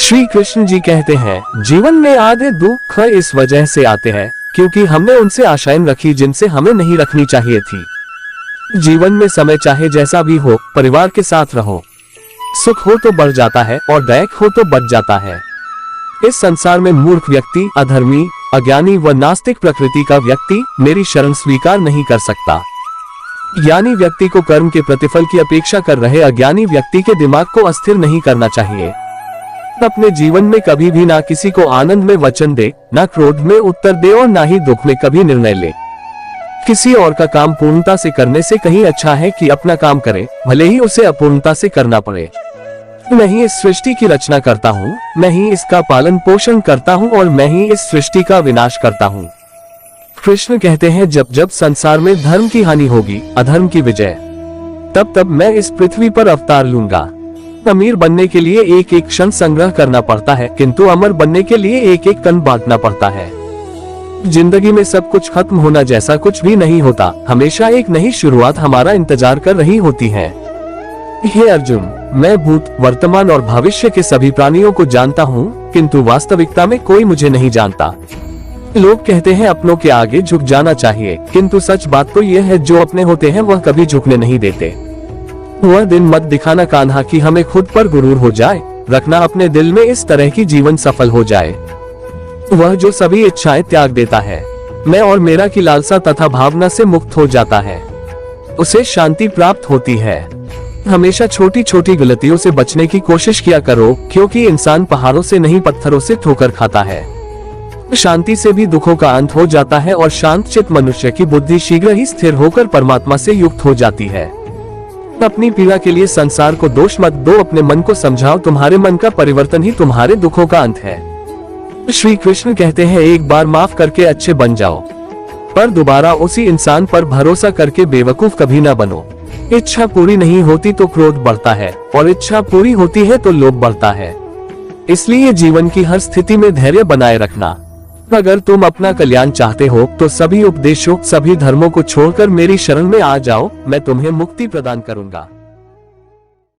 श्री कृष्ण जी कहते हैं, जीवन में आधे दुख इस वजह से आते हैं क्योंकि हमने उनसे आशाएं रखी जिनसे हमें नहीं रखनी चाहिए थी। जीवन में समय चाहे जैसा भी हो, परिवार के साथ रहो। सुख हो तो बढ़ जाता है और दैक हो तो बच जाता है। इस संसार में मूर्ख व्यक्ति, अधर्मी, अज्ञानी व नास्तिक प्रकृति का व्यक्ति मेरी शरण स्वीकार नहीं कर सकता। ज्ञानी व्यक्ति को कर्म के प्रतिफल की अपेक्षा कर रहे अज्ञानी व्यक्ति के दिमाग को अस्थिर नहीं करना चाहिए। अपने जीवन में कभी भी ना किसी को आनंद में वचन दे, ना क्रोध में उत्तर दे और ना ही दुख में कभी निर्णय ले। किसी और का काम पूर्णता से करने से कहीं अच्छा है कि अपना काम करे, भले ही उसे अपूर्णता से करना पड़े। मैं ही इस सृष्टि की रचना करता हूँ, मैं ही इसका पालन पोषण करता हूँ और मैं ही इस सृष्टि का विनाश करता हूँ। कृष्ण कहते हैं, जब जब संसार में धर्म की हानि होगी, अधर्म की विजय, तब तब मैं इस पृथ्वी पर अवतार लूंगा। अमीर बनने के लिए एक एक क्षण संग्रह करना पड़ता है, किंतु अमर बनने के लिए एक एक कण बांटना पड़ता है। जिंदगी में सब कुछ खत्म होना जैसा कुछ भी नहीं होता, हमेशा एक नई शुरुआत हमारा इंतजार कर रही होती है। हे अर्जुन, मैं भूत, वर्तमान और भविष्य के सभी प्राणियों को जानता हूँ, किंतु वास्तविकता में कोई मुझे नहीं जानता। लोग कहते हैं अपनों के आगे झुक जाना चाहिए, किंतु सच बात तो यह है, जो अपने होते हैं वह कभी झुकने नहीं देते। वह दिन मत दिखाना कान्हा कि हमें खुद पर गुरूर हो जाए, रखना अपने दिल में इस तरह की जीवन सफल हो जाए। वह जो सभी इच्छाएं त्याग देता है, मैं और मेरा की लालसा तथा भावना से मुक्त हो जाता है, उसे शांति प्राप्त होती है। हमेशा छोटी छोटी गलतियों से बचने की कोशिश किया करो, क्योंकि इंसान पहाड़ों से नहीं पत्थरों से ठोकर खाता है। शांति से भी दुखों का अंत हो जाता है और शांत चित्त मनुष्य की बुद्धि शीघ्र ही स्थिर होकर परमात्मा से युक्त हो जाती है। अपनी पीड़ा के लिए संसार को दोष मत दो, अपने मन को समझाओ, तुम्हारे मन का परिवर्तन ही तुम्हारे दुखों का अंत है। श्री कृष्ण कहते हैं, एक बार माफ करके अच्छे बन जाओ, पर दोबारा उसी इंसान पर भरोसा करके बेवकूफ कभी ना बनो। इच्छा पूरी नहीं होती तो क्रोध बढ़ता है और इच्छा पूरी होती है तो लोभ बढ़ता है। इसलिए जीवन की हर स्थिति में धैर्य बनाए रखना। अगर तुम अपना कल्याण चाहते हो तो सभी उपदेशों, सभी धर्मों को छोड़कर मेरी शरण में आ जाओ, मैं तुम्हें मुक्ति प्रदान करूंगा।